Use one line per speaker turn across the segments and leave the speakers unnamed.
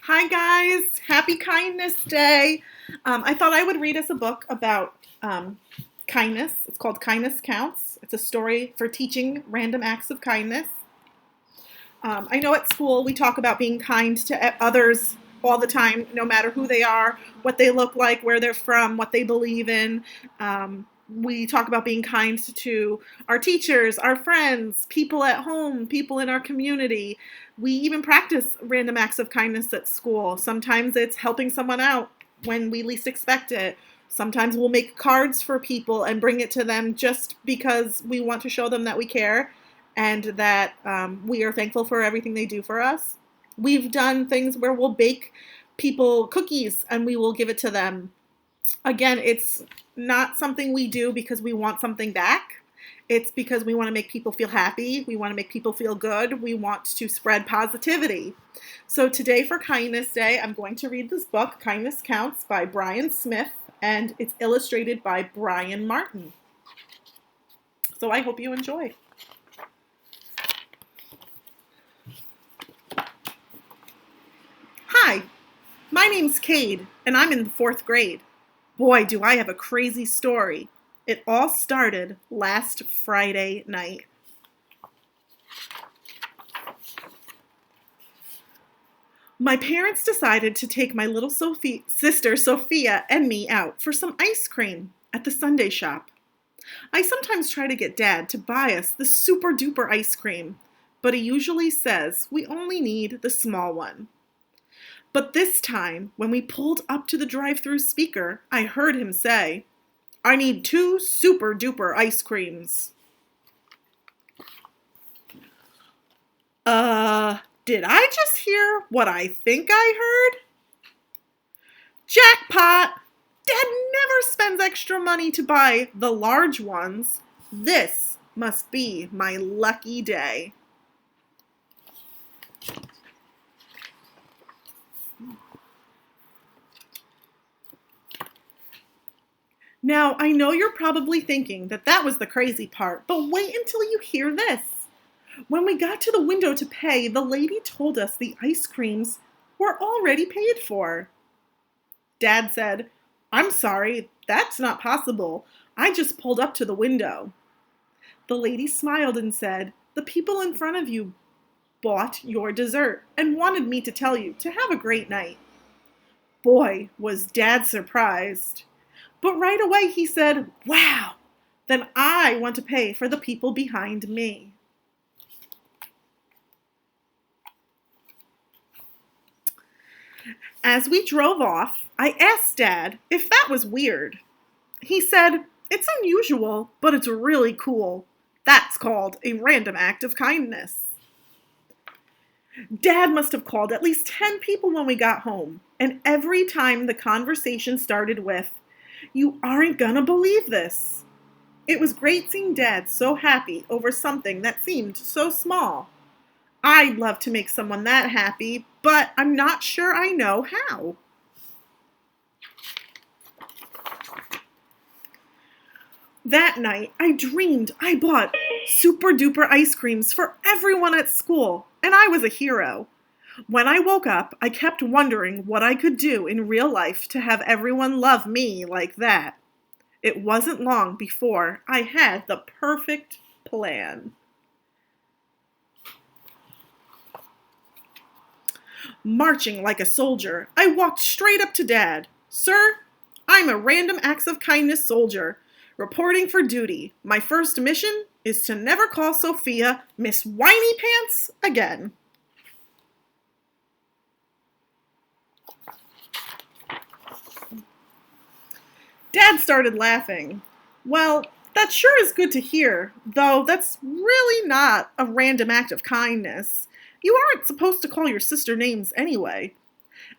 Hi guys, happy Kindness Day. I thought I would read us a book about kindness. It's called Kindness Counts. It's a story for teaching random acts of kindness. I know at school we talk about being kind to others all the time, no matter who they are, what they look like, where they're from, what they believe in. We talk about being kind to our teachers, our friends, people at home, people in our community. We even practice random acts of kindness at school. Sometimes it's helping someone out when we least expect it. Sometimes we'll make cards for people and bring it to them just because we want to show them that we care and that we are thankful for everything they do for us. We've done things where we'll bake people cookies and we will give it to them. Again, it's not something we do because we want something back. It's because we want to make people feel happy. We want to make people feel good. We want to spread positivity. So today for Kindness Day, I'm going to read this book, Kindness Counts by Brian Smith, and it's illustrated by Brian Martin. So I hope you enjoy. Hi, my name's Cade, and I'm in the 4th grade. Boy, do I have a crazy story. It all started last Friday night. My parents decided to take my little sister Sophia and me out for some ice cream at the Sunday shop. I sometimes try to get Dad to buy us the super duper ice cream, but he usually says we only need the small one. But this time, when we pulled up to the drive-thru speaker, I heard him say, "I need 2 super duper ice creams." Did I just hear what I think I heard? Jackpot! Dad never spends extra money to buy the large ones. This must be my lucky day. Now, I know you're probably thinking that was the crazy part, but wait until you hear this. When we got to the window to pay, the lady told us the ice creams were already paid for. Dad said, "I'm sorry, that's not possible. I just pulled up to the window." The lady smiled and said, "The people in front of you bought your dessert and wanted me to tell you to have a great night." Boy, was Dad surprised. But right away he said, "Wow, then I want to pay for the people behind me." As we drove off, I asked Dad if that was weird. He said, "It's unusual, but it's really cool. That's called a random act of kindness." Dad must have called at least 10 people when we got home, and every time the conversation started with, "You aren't gonna believe this." It was great seeing Dad so happy over something that seemed so small. I'd love to make someone that happy, but I'm not sure I know how. That night, I dreamed I bought super duper ice creams for everyone at school, and I was a hero. When I woke up, I kept wondering what I could do in real life to have everyone love me like that. It wasn't long before I had the perfect plan. Marching like a soldier, I walked straight up to Dad. "Sir, I'm a random acts of kindness soldier, reporting for duty. My first mission is to never call Sophia Miss Whiny Pants again." Dad started laughing. "Well, that sure is good to hear, though that's really not a random act of kindness. You aren't supposed to call your sister names anyway.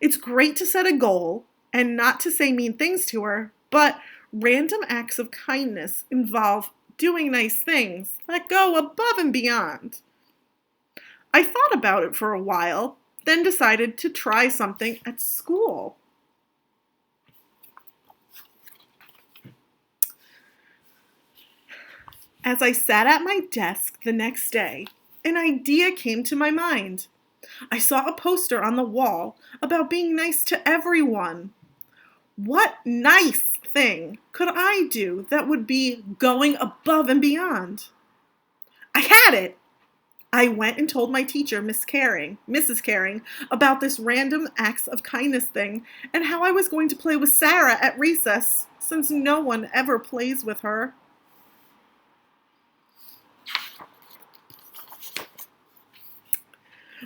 It's great to set a goal and not to say mean things to her, but random acts of kindness involve doing nice things that go above and beyond." I thought about it for a while, then decided to try something at school. As I sat at my desk the next day, an idea came to my mind. I saw a poster on the wall about being nice to everyone. What nice thing could I do that would be going above and beyond? I had it! I went and told my teacher, Mrs. Caring, about this random acts of kindness thing and how I was going to play with Sarah at recess, since no one ever plays with her.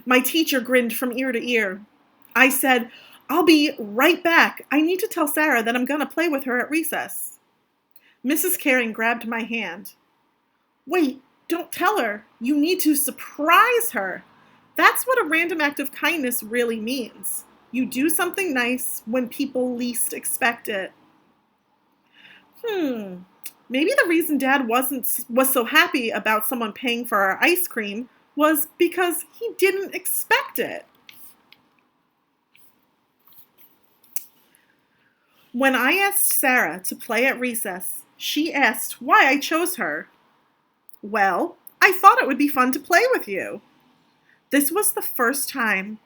My teacher grinned from ear to ear. I said, I'll be right back. I need to tell Sarah that I'm going to play with her at recess. Mrs. Caring grabbed my hand. Wait, don't tell her. You need to surprise her. That's what a random act of kindness really means. You do something nice when people least expect it. Maybe the reason Dad was so happy about someone paying for our ice cream was because he didn't expect it. When I asked Sarah to play at recess, she asked why I chose her. Well, I thought it would be fun to play with you. This was the first time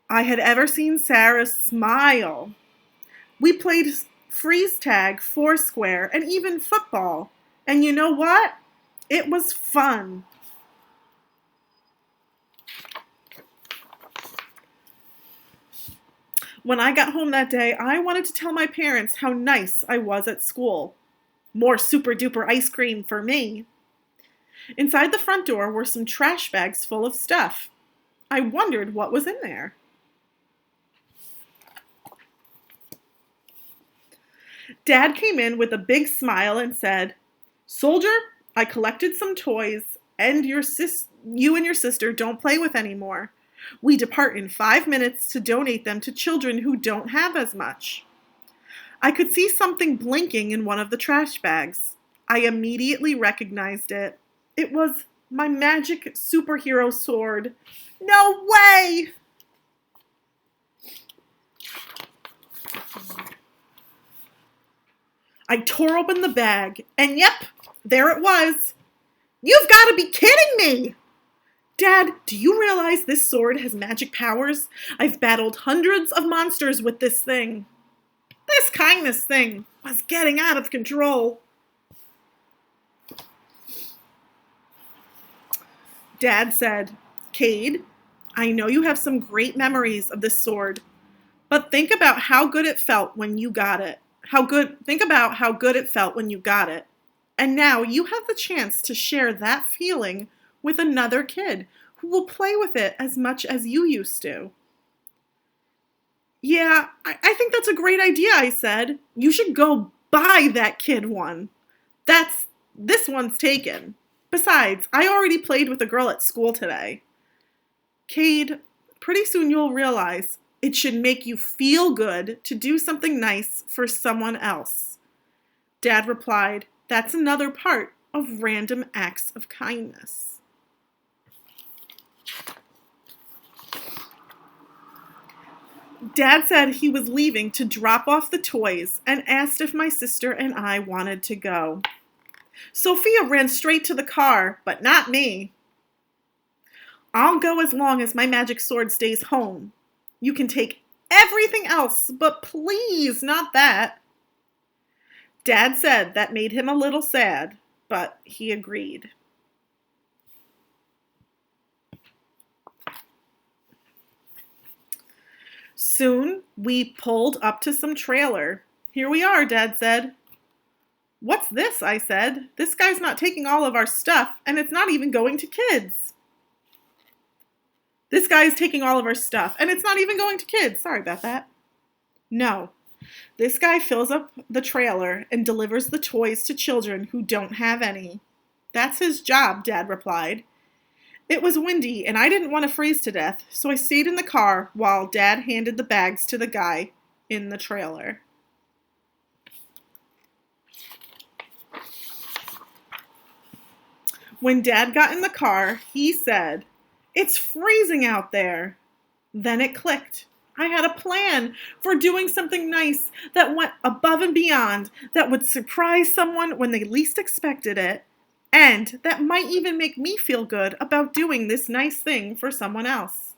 I had ever seen Sarah smile. We played freeze tag, foursquare, and even football. And you know what? It was fun. When I got home that day, I wanted to tell my parents how nice I was at school. More super duper ice cream for me. Inside the front door were some trash bags full of stuff. I wondered what was in there. Dad came in with a big smile and said, Soldier, I collected some toys, and you and your sister don't play with anymore. We depart in 5 minutes to donate them to children who don't have as much. I could see something blinking in one of the trash bags. I immediately recognized it. It was my magic superhero sword. No way! I tore open the bag, and yep, there it was. You've got to be kidding me! Dad, do you realize this sword has magic powers? I've battled hundreds of monsters with this thing. This kindness thing was getting out of control. Dad said, Cade, I know you have some great memories of this sword, but think about how good it felt when you got it. Think about how good it felt when you got it. And now you have the chance to share that feeling with another kid who will play with it as much as you used to. Yeah, I think that's a great idea, I said. You should go buy that kid one. This one's taken. Besides, I already played with a girl at school today. Cade, pretty soon you'll realize it should make you feel good to do something nice for someone else. Dad replied, that's another part of random acts of kindness. Dad said he was leaving to drop off the toys and asked if my sister and I wanted to go. Sophia ran straight to the car, but not me. I'll go as long as my magic sword stays home. You can take everything else, but please not that. Dad said that made him a little sad, but he agreed. Soon, we pulled up to some trailer. Here we are, Dad said. What's this? I said. This guy's not taking all of our stuff, and it's not even going to kids. This guy is taking all of our stuff, and it's not even going to kids. Sorry about that. No. This guy fills up the trailer and delivers the toys to children who don't have any. That's his job, Dad replied. It was windy, and I didn't want to freeze to death, so I stayed in the car while Dad handed the bags to the guy in the trailer. When Dad got in the car, he said, It's freezing out there. Then it clicked. I had a plan for doing something nice that went above and beyond, that would surprise someone when they least expected it, and that might even make me feel good about doing this nice thing for someone else.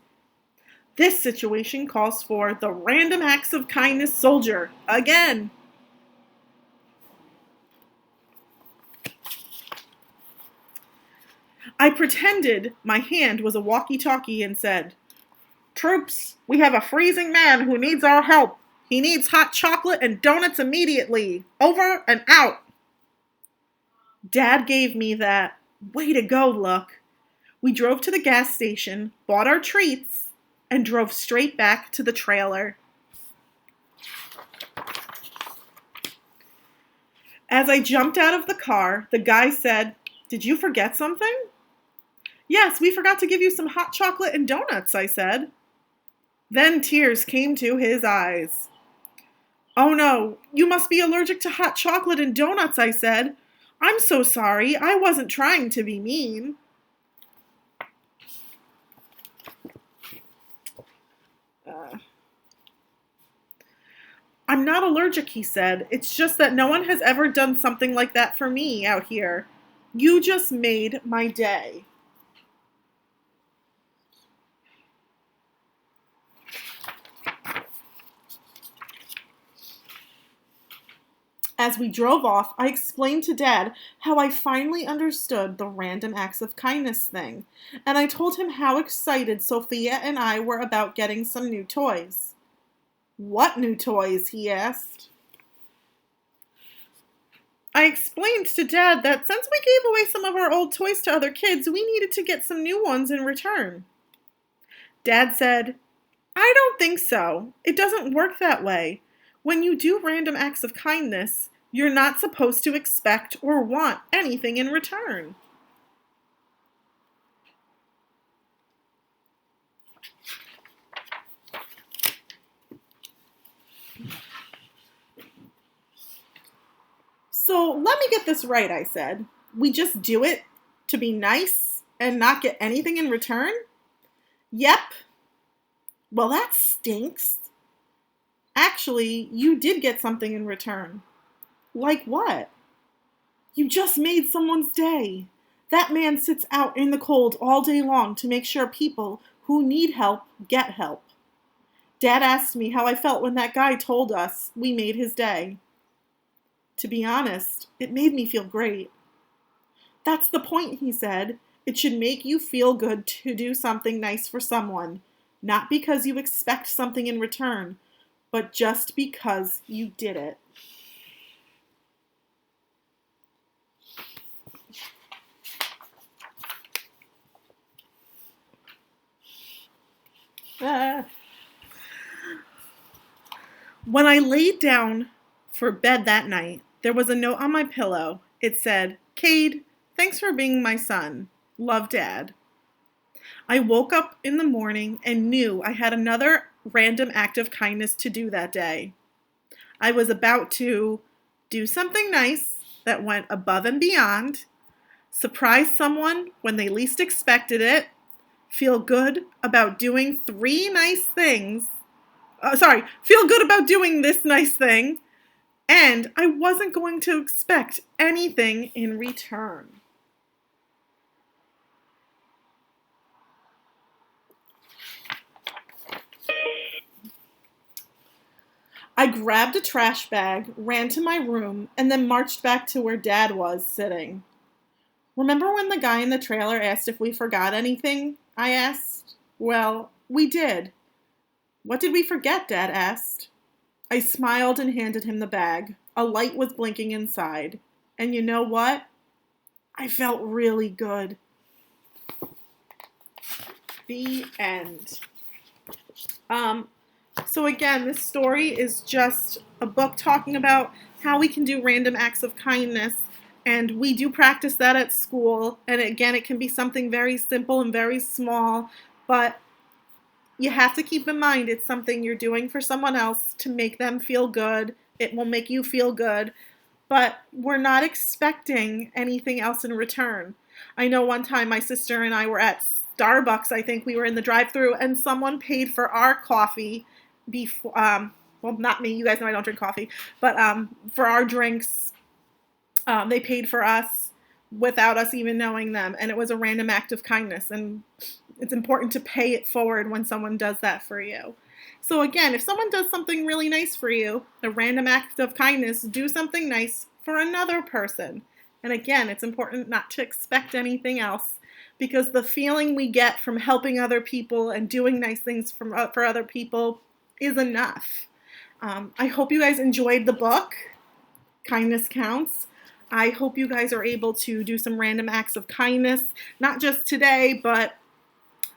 This situation calls for the random acts of kindness soldier again. I pretended my hand was a walkie-talkie and said, "Troops, we have a freezing man who needs our help. He needs hot chocolate and donuts immediately. Over and out." Dad gave me that way to go look. We drove to the gas station, bought our treats, and drove straight back to the trailer. As I jumped out of the car, the guy said, "Did you forget something?" "Yes, we forgot to give you some hot chocolate and donuts," I said. Then tears came to his eyes. "Oh no, you must be allergic to hot chocolate and donuts," I said. "I'm so sorry, I wasn't trying to be mean." "I'm not allergic," he said. "It's just that no one has ever done something like that for me out here. You just made my day." As we drove off, I explained to Dad how I finally understood the random acts of kindness thing, and I told him how excited Sophia and I were about getting some new toys. "What new toys?" he asked. I explained to Dad that since we gave away some of our old toys to other kids, we needed to get some new ones in return. Dad said, "I don't think so. It doesn't work that way. When you do random acts of kindness, you're not supposed to expect or want anything in return." "So let me get this right," I said. "We just do it to be nice and not get anything in return?" "Yep." "Well, that stinks." "Actually, you did get something in return." "Like what?" "You just made someone's day. That man sits out in the cold all day long to make sure people who need help get help. Dad asked me how I felt when that guy told us we made his day. To be honest, it made me feel great." "That's the point," he said. "It should make you feel good to do something nice for someone, not because you expect something in return, but just because you did it." Ah. When I laid down for bed that night, there was a note on my pillow. It said, "Cade, thanks for being my son. Love, Dad." I woke up in the morning and knew I had another random act of kindness to do that day. I was about to do something nice that went above and beyond, surprise someone when they least expected it, feel good about doing feel good about doing this nice thing, and I wasn't going to expect anything in return. I grabbed a trash bag, ran to my room, and then marched back to where Dad was sitting. "Remember when the guy in the trailer asked if we forgot anything?" I asked. "Well, we did." "What did we forget?" Dad asked. I smiled and handed him the bag. A light was blinking inside. And you know what? I felt really good. The end. So again, this story is just a book talking about how we can do random acts of kindness. And we do practice that at school. And again, it can be something very simple and very small. But you have to keep in mind it's something you're doing for someone else to make them feel good. It will make you feel good. But we're not expecting anything else in return. I know one time my sister and I were at Starbucks, I think we were in the drive-thru, and someone paid for our coffee before, well, not me, you guys know I don't drink coffee, but for our drinks, they paid for us without us even knowing them, and it was a random act of kindness, and it's important to pay it forward when someone does that for you. So again, if someone does something really nice for you, a random act of kindness, do something nice for another person. And again, it's important not to expect anything else, because the feeling we get from helping other people and doing nice things for other people is enough. I hope you guys enjoyed the book, Kindness Counts. I hope you guys are able to do some random acts of kindness, not just today, but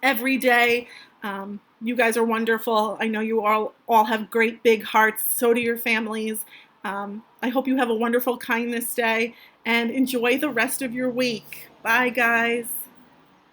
every day. You guys are wonderful. I know you all have great big hearts. So do your families. I hope you have a wonderful Kindness Day and enjoy the rest of your week. Bye, guys.